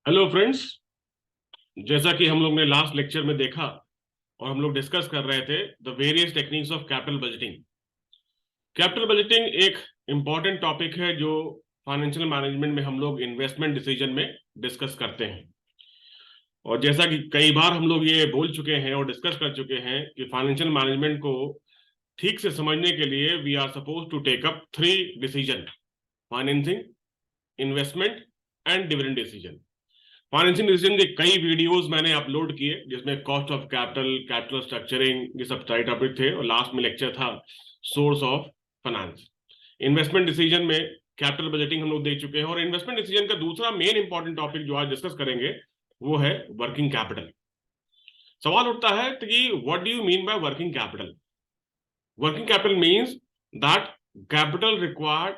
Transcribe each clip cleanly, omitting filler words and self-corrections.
Hello friends. जैसा कि हम लोग ने लास्ट लेक्चर में देखा और हम लोग डिस्कस कर रहे थे the various techniques of capital budgeting. Capital budgeting एक इम्पॉर्टेंट टॉपिक है जो फाइनेंशियल मैनेजमेंट में हम लोग इन्वेस्टमेंट डिसीजन में डिस्कस करते हैं। और जैसा कि कई बार हम लोग ये बोल चुके हैं और डिस्कस कर चुके हैं कि फाइनेंशियल मैनेजमेंट को ठीक से समझने के लिए we are suppose to take up three decision: financing, investment and dividend decision. Financial decision के कई वीडियोस मैंने अपलोड किए जिसमें cost of capital, capital structuring, ये सब सारे टॉपिक थे और लास्ट में लेक्चर था source of finance. Investment decision में कैपिटल बजटिंग हम लोग देख चुके हैं और इन्वेस्टमेंट डिसीजन का दूसरा मेन इंपॉर्टेंट टॉपिक जो आज डिस्कस करेंगे वो है वर्किंग कैपिटल। सवाल उठता है कि what do you mean by working capital? Working capital means that capital required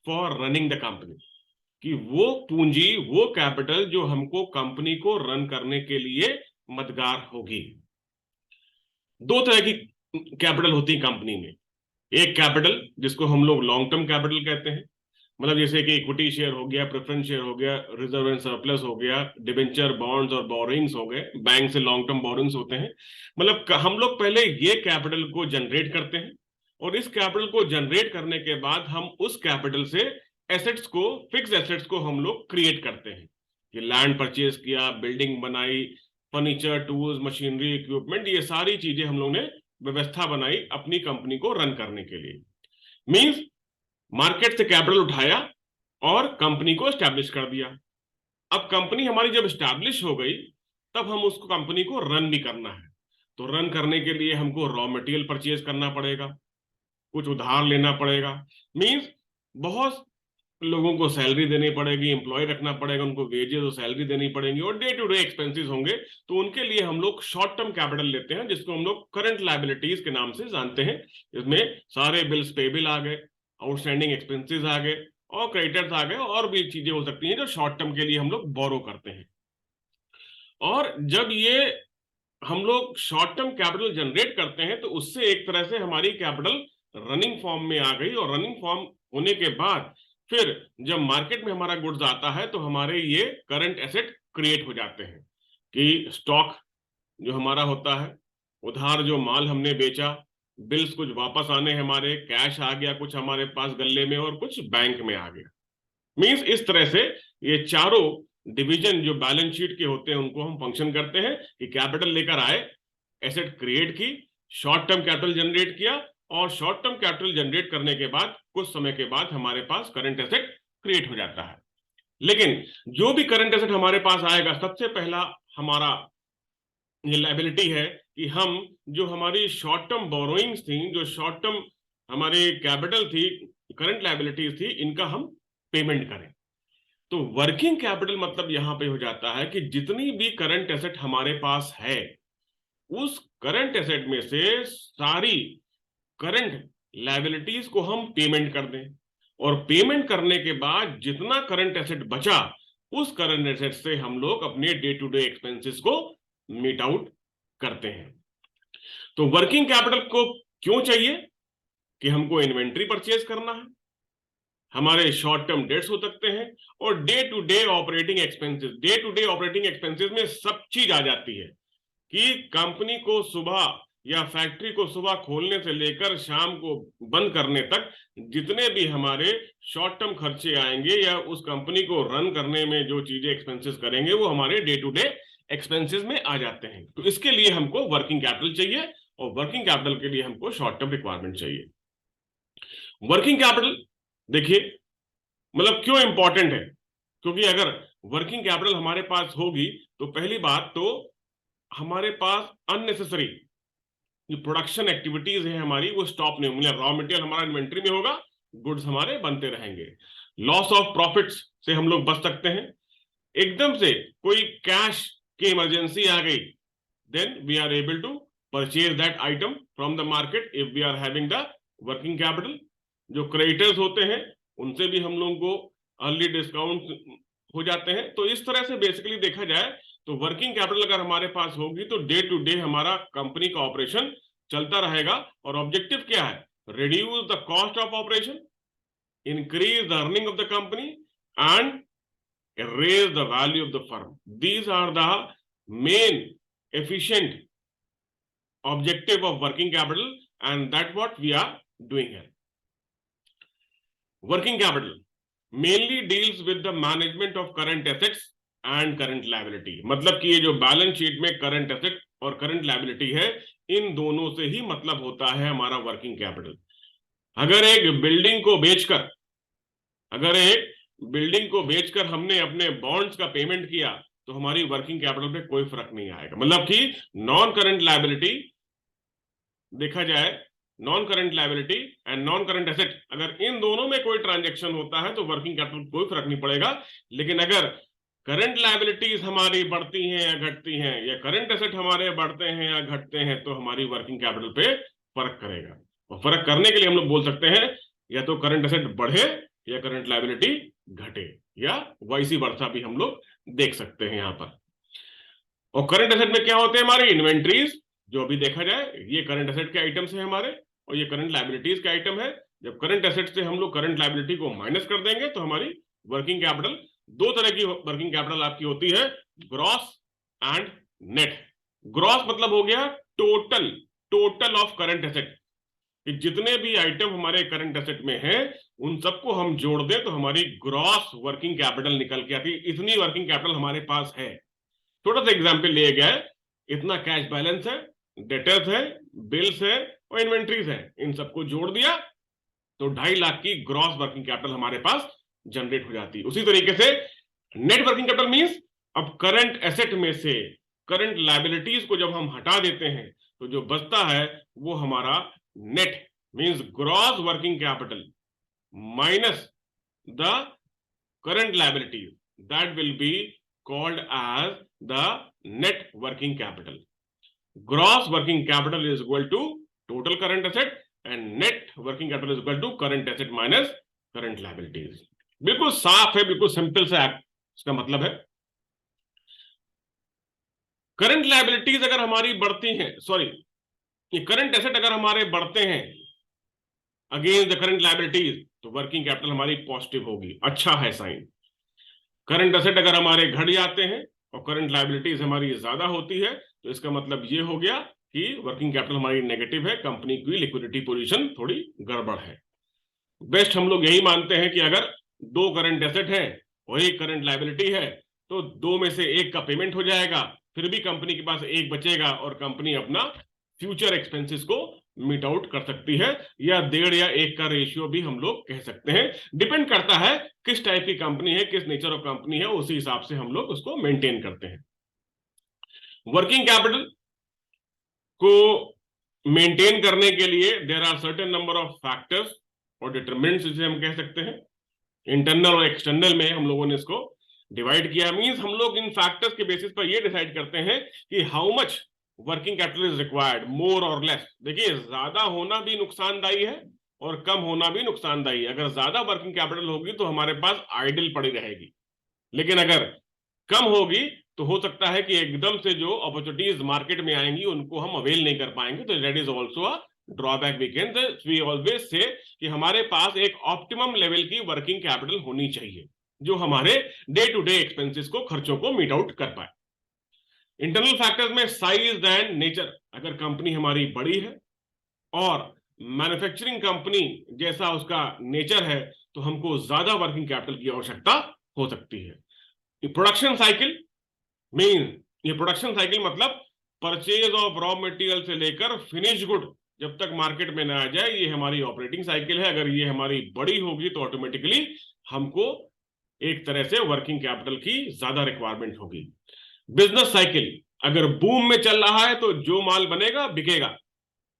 for running the company, कि वो पूंजी, वो कैपिटल जो हमको कंपनी को रन करने के लिए मददगार होगी। दो तरह की कैपिटल होती है कंपनी में। एक कैपिटल जिसको हम लोग लॉन्ग टर्म कैपिटल कहते हैं, मतलब जैसे कि इक्विटी शेयर हो गया, प्रेफरेंस शेयर हो गया, रिजर्व एंड सरप्लस हो गया, डिबेंचर, बॉन्ड्स और बोरिंग्स हो गए, बैंक से लॉन्ग टर्म बोरिंग्स होते हैं। मतलब हम लोग पहले ये कैपिटल को जनरेट करते हैं और इस कैपिटल को जनरेट करने के बाद हम उस कैपिटल से एसेट्स को, फिक्स एसेट्स को हम लोग क्रिएट करते हैं। कि लैंड परचेज किया, बिल्डिंग बनाई, फर्नीचर, टूल्स, मशीनरी, इक्विपमेंट, ये सारी चीजें हम लोग ने व्यवस्था बनाई अपनी कंपनी को रन करने के लिए। मींस मार्केट से कैपिटल उठाया और कंपनी को स्टैब्लिश कर दिया। अब कंपनी हमारी जब स्टैब्लिश हो गई तब हम उसको कंपनी को रन भी करना है। तो रन करने के लिए हमको रॉ मटेरियल परचेज करना पड़ेगा, कुछ उधार लेना पड़ेगा। मींस बहुत लोगों को सैलरी देनी पड़ेगी, एम्प्लॉय रखना पड़ेगा, उनको वेजेस और सैलरी देनी पड़ेगी और डे टू डे एक्सपेंसेस होंगे। तो उनके लिए हम लोग शॉर्ट टर्म कैपिटल लेते हैं जिसको हम लोग करंट लायबिलिटीज के नाम से जानते हैं। इसमें सारे बिल्स पेबल आ गए, आउटस्टैंडिंग एक्सपेंसेस आ गए और क्रेडिटर्स आ गए और भी चीजें हो सकती हैं जो शॉर्ट टर्म के लिए हम लोग बोरो करते हैं। और जब ये हम लोग शॉर्ट टर्म कैपिटल जनरेट करते हैं तो उससे एक तरह से हमारी कैपिटल रनिंग फॉर्म में आ गई और रनिंग फॉर्म होने के बाद फिर जब मार्केट में हमारा गुड्स आता है तो हमारे ये करंट एसेट क्रिएट हो जाते हैं। कि स्टॉक जो हमारा होता है, उधार जो माल हमने बेचा, बिल्स कुछ वापस आने हमारे, कैश आ गया कुछ हमारे पास गल्ले में और कुछ बैंक में आ गया। मींस इस तरह से ये चारों डिवीजन जो बैलेंस शीट के होते हैं उनको हम फंक्शन करते हैं कि कैपिटल लेकर आए, एसेट क्रिएट की, शॉर्ट टर्म कैपिटल जनरेट किया और शॉर्ट टर्म कैपिटल जनरेट करने के बाद कुछ समय के बाद हमारे पास करंट एसेट क्रिएट हो जाता है। लेकिन जो भी करंट एसेट हमारे पास आएगा सबसे पहला हमारा ये लायबिलिटी है कि हम जो हमारी शॉर्ट टर्म बोरोइंग्स थी, जो शॉर्ट टर्म हमारी कैपिटल थी, करंट लायबिलिटीज थी, इनका हम पेमेंट करें। तो वर्किंग कैपिटल मतलब यहां पे हो जाता है कि जितनी भी करंट एसेट हमारे पास है उस करंट एसेट में से सारी करंट लायबिलिटीज को हम पेमेंट कर दें और पेमेंट करने के बाद जितना करंट एसेट बचा उस करंट एसेट से हम लोग अपने डे टू डे एक्सपेंसेस को मीट आउट करते हैं। तो वर्किंग कैपिटल को क्यों चाहिए? कि हमको इन्वेंट्री परचेज करना है, हमारे शॉर्ट टर्म डेट्स हो सकते हैं और day to day operating expenses. Day to day operating expenses में सब चीज आ जाती है कि कंपनी को सुबह या फैक्ट्री को सुबह खोलने से लेकर शाम को बंद करने तक जितने भी हमारे शॉर्ट टर्म खर्चे आएंगे या उस कंपनी को रन करने में जो चीजें एक्सपेंसेस करेंगे वो हमारे डे टू डे एक्सपेंसेस में आ जाते हैं। तो इसके लिए हमको वर्किंग कैपिटल चाहिए और वर्किंग कैपिटल के लिए हमको शॉर्ट टर्म रिक्वायरमेंट चाहिए। वर्किंग कैपिटल देखिए मतलब क्यों इंपॉर्टेंट है, क्योंकि अगर वर्किंग कैपिटल हमारे पास होगी तो पहली बात तो हमारे पास अननेसेसरी जो प्रोडक्शन एक्टिविटीज है हमारी वो स्टॉप नहीं होंगी। रॉ मटेरियल हमारा इन्वेंट्री में होगा, गुड्स हमारे बनते रहेंगे। लॉस ऑफ प्रॉफिट्स से हम लोग बच सकते हैं। एकदम से कोई कैश की इमरजेंसी आ गई then we are able to purchase that item from the market if we are having the working capital. जो क्रेडिटर्स होते हैं उनसे भी हम लोगों को अर्ली डिस्काउंट हो जाते हैं। तो इस तरह से बेसिकली देखा जाए तो वर्किंग कैपिटल अगर हमारे पास होगी तो डे टू डे हमारा कंपनी का ऑपरेशन चलता रहेगा। और ऑब्जेक्टिव क्या है? Reduce the cost of operation, increase the earning of the company and raise the value of the firm. These are the main efficient objective of working capital, and that's what we are doing here. Working capital mainly deals with the management of current assets and current liability. मतलब कि ये जो balance sheet में current asset और current liability है, इन दोनों से ही मतलब होता है हमारा वर्किंग कैपिटल। अगर एक बिल्डिंग को बेचकर हमने अपने बॉन्ड्स का पेमेंट किया तो हमारी वर्किंग कैपिटल पे कोई फर्क नहीं आएगा। मतलब कि नॉन करंट लायबिलिटी देखा जाए, non current liability and non current asset, अगर इन दोनों में कोई ट्रांजैक्शन होता है तो वर्किंग कैपिटल कोई फर्क नहीं पड़ेगा। लेकिन अगर करंट लायबिलिटीज हमारी बढ़ती हैं या घटती हैं, या करंट एसेट हमारे बढ़ते हैं या घटते हैं, तो हमारी वर्किंग कैपिटल पे फर्क करेगा। और फर्क करने के लिए हम लोग बोल सकते हैं या तो करंट एसेट बढ़े या करंट लायबिलिटी घटे, या वाइस वर्सा भी हम लोग देख सकते हैं यहां पर। और करंट एसेट में क्या होते हैं हमारे इन्वेंट्रीज, जो अभी देखा जाए ये करंट एसेट के आइटम्स है हमारे, और ये करंट लायबिलिटीज का आइटम है। जब करंट एसेट से हम लोग करंट लायबिलिटी को माइनस कर देंगे तो हमारी वर्किंग कैपिटल, दो तरह की वर्किंग कैपिटल आपकी होती है, ग्रॉस एंड नेट। ग्रॉस मतलब हो गया टोटल ऑफ करंट एसेट, कि जितने भी आइटम हमारे करंट एसेट में हैं उन सबको हम जोड़ दें तो हमारी ग्रॉस वर्किंग कैपिटल निकल के आती है। इतनी वर्किंग कैपिटल हमारे पास है। थोड़ा सा एग्जांपल लिए गया है, इतना कैश बैलेंस है, डेटर्स है, बिल्स है और इन्वेंट्रीज है, इन सबको जोड़ दिया तो 2.5 लाख की ग्रॉस वर्किंग कैपिटल हमारे पास जनरेट हो जाती है। उसी तरीके से नेट वर्किंग कैपिटल मींस अब करंट एसेट में से करंट लायबिलिटीज को जब हम हटा देते हैं तो जो बचता है वो हमारा net means gross working capital minus the current liabilities, that will be called as the net working capital. Gross working capital is equal to total current asset and net working capital is equal to current asset minus current liabilities. बिल्कुल साफ है, बिल्कुल simple सा इसका मतलब है। Current liabilities अगर हमारी बढ़ती हैं, ये करंट एसेट अगर हमारे बढ़ते हैं अगेंस्ट द करंट लायबिलिटीज तो वर्किंग कैपिटल हमारी पॉजिटिव होगी, अच्छा है साइन। करंट एसेट अगर हमारे घट जाते हैं और करंट लायबिलिटीज हमारी ज्यादा होती है तो इसका मतलब ये हो गया कि वर्किंग कैपिटल हमारी नेगेटिव है, कंपनी की लिक्विडिटी पोजीशन थोड़ी गड़बड़ है। बेस्ट हम लोग यही मानते हैं कि अगर 2 करंट एसेट है और 1 करंट लायबिलिटी है तो 2 में से 1 का पेमेंट हो जाएगा, फिर भी कंपनी के पास 1 बचेगा और कंपनी अपना फ्यूचर एक्सपेंसेस को मीट आउट कर सकती है, या 1.5 या 1 का रेशियो भी हम लोग कह सकते हैं। डिपेंड करता है किस टाइप की कंपनी है, किस नेचर ऑफ कंपनी है, उसी हिसाब से हम लोग उसको मेंटेन करते हैं। वर्किंग कैपिटल को मेंटेन करने के लिए there are certain number of factors और डिटरमिनेंट्स, जिसे हम कह सकते हैं। इंटरनल और एक्सटर्नल में हम लोगों ने इसको डिवाइड किया। मींस हम लोग इन फैक्टर्स के बेसिस पर यह डिसाइड करते हैं कि how much working capital is required, more और लेस। देखिए, ज्यादा होना भी नुकसानदायी है और कम होना भी नुकसानदायी। अगर ज्यादा वर्किंग कैपिटल होगी तो हमारे पास आइडल पड़ी रहेगी, लेकिन अगर कम होगी तो हो सकता है कि एकदम से जो अपॉर्चुनिटीज मार्केट में आएंगी उनको हम अवेल नहीं कर पाएंगे, तो that is also a drawback. We always say कि हमारे पास एक ऑप्टिमम लेवल की वर्किंग कैपिटल होनी चाहिए जो हमारे डे टू डे एक्सपेंसेस को, खर्चों को मीट आउट कर पाए। इंटरनल फैक्टर्स में साइज एंड नेचर, अगर कंपनी हमारी बड़ी है और मैन्युफैक्चरिंग कंपनी जैसा उसका नेचर है तो हमको ज्यादा वर्किंग कैपिटल की आवश्यकता हो सकती है। प्रोडक्शन साइकिल ये प्रोडक्शन साइकिल मतलब परचेज ऑफ रॉ मटेरियल से लेकर फिनिश गुड जब तक मार्केट में ना आ जाए, ये हमारी ऑपरेटिंग साइकिल है। अगर ये हमारी बड़ी होगी तो ऑटोमेटिकली हमको एक तरह से वर्किंग कैपिटल की ज्यादा रिक्वायरमेंट होगी। बिजनेस साइकिल, अगर बूम में चल रहा है तो जो माल बनेगा बिकेगा,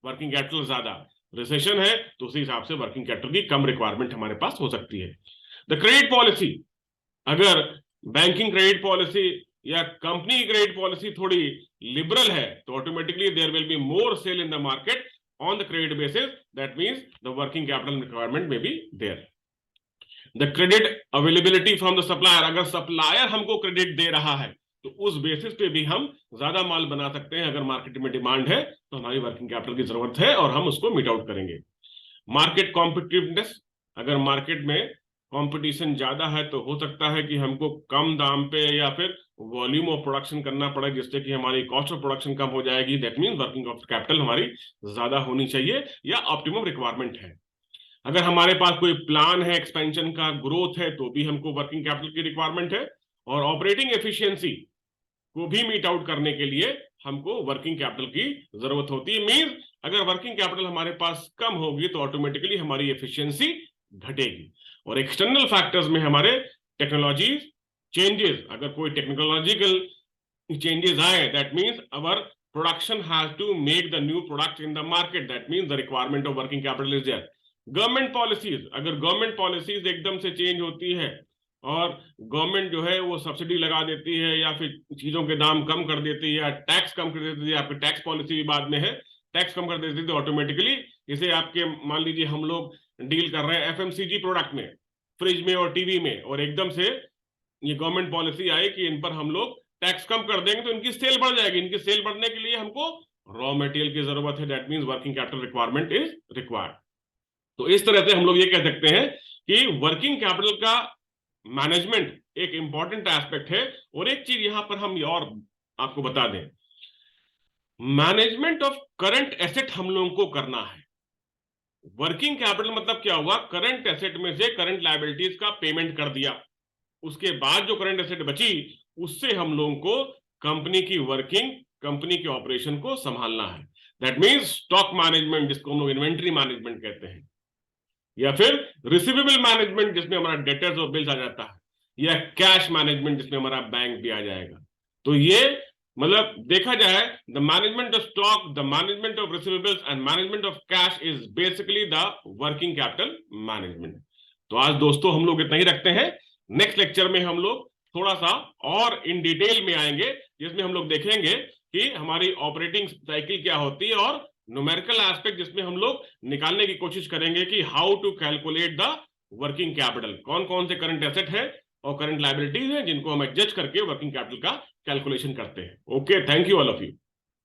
वर्किंग कैपिटल ज्यादा। रिसेशन है तो उसी हिसाब से वर्किंग कैपिटल की कम रिक्वायरमेंट हमारे पास हो सकती है। द क्रेडिट पॉलिसी, अगर बैंकिंग क्रेडिट पॉलिसी या कंपनी की क्रेडिट पॉलिसी थोड़ी लिबरल है तो automatically there will be more sale in the market on the credit basis, that means the working capital requirement में be there. The credit availability from the supplier, अगर supplier हमको credit दे रहा है तो उस बेसिस पे भी हम ज्यादा माल बना सकते हैं। अगर मार्केट में डिमांड है तो हमारी वर्किंग कैपिटल की जरूरत है और हम उसको मीट आउट करेंगे। मार्केट कॉम्पिटिटिवनेस, अगर मार्केट में कंपटीशन ज्यादा है तो हो सकता है कि हमको कम दाम पे या फिर वॉल्यूम ऑफ प्रोडक्शन करना पड़े, जिससे कि हमारी कॉस्ट ऑफ प्रोडक्शन कम हो जाएगी। दैट मीन्स वर्किंग कैपिटल हमारी ज्यादा होनी चाहिए या ऑप्टिमम रिक्वायरमेंट है। अगर हमारे पास कोई प्लान है एक्सपेंशन का, ग्रोथ है, तो भी हमको वर्किंग कैपिटल की रिक्वायरमेंट है। और ऑपरेटिंग एफिशिएंसी को भी मीट आउट करने के लिए हमको वर्किंग कैपिटल की जरूरत होती है। मींस अगर वर्किंग कैपिटल हमारे पास कम होगी तो ऑटोमेटिकली हमारी एफिशिएंसी घटेगी। और एक्सटर्नल फैक्टर्स में हमारे टेक्नोलॉजी चेंजेस, अगर कोई टेक्नोलॉजिकल चेंजेस आए, that means our production has to make the new product in the market, that means the requirement of working capital is there. Government policies, अगर government policies एकदम से change होती है और government जो है वो सब्सिडी लगा देती है या फिर चीजों के दाम कम कर देती है या टैक्स कम कर देती है, आपकी टैक्स पॉलिसी भी बाद में है, टैक्स कम कर देती है, तो ऑटोमेटिकली इसे आपके मान लीजिए हम लोग डील कर रहे हैं एफएमसीजी प्रोडक्ट में, फ्रिज में और टीवी में, और एकदम से ये गवर्नमेंट पॉलिसी आई कि इन पर हम लोग टैक्स कम कर देंगे तो इनकी सेल बढ़ जाएगी। इनकी सेल बढ़ने के लिए हमको रॉ मटेरियल की जरूरत है, that means working capital requirement is required. तो इस तरह से हम लोग ये कह सकते हैं कि वर्किंग कैपिटल का मैनेजमेंट एक इंपॉर्टेंट एस्पेक्ट है। और एक चीज यहां पर हम और आपको बता दें, मैनेजमेंट ऑफ करंट एसेट हम लोगों को करना है। वर्किंग कैपिटल मतलब क्या हुआ, करंट एसेट में से करंट लायबिलिटीज का पेमेंट कर दिया, उसके बाद जो करंट एसेट बची उससे हम लोगों को कंपनी की वर्किंग, कंपनी के ऑपरेशन को संभालना है। दैट मीन्स स्टॉक मैनेजमेंट, जिसको हम लोग इन्वेंट्री मैनेजमेंट कहते हैं, या फिर रिसीवेबल मैनेजमेंट जिसमें हमारा डेटर्स और बिल्स आ जाता है, या कैश मैनेजमेंट जिसमें हमारा बैंक भी आ जाएगा। तो ये मतलब देखा जाए, the management of stock, the management of receivables and management of cash is basically the working capital management. तो आज दोस्तों हम लोग इतना ही रखते हैं। नेक्स्ट लेक्चर में हम लोग थोड़ा सा और इन डिटेल में आएंगे, जिसमें हम लोग देखेंगे कि हमारी ऑपरेटिंग साइकिल क्या होती है, और न्यूमेरिकल एस्पेक्ट जिसमें हम लोग निकालने की कोशिश करेंगे कि how to calculate the working capital, कौन कौन से करंट एसेट है और करंट लायबिलिटीज है जिनको हम एडजस्ट करके वर्किंग कैपिटल का कैलकुलेशन करते हैं। Okay, thank you all of you.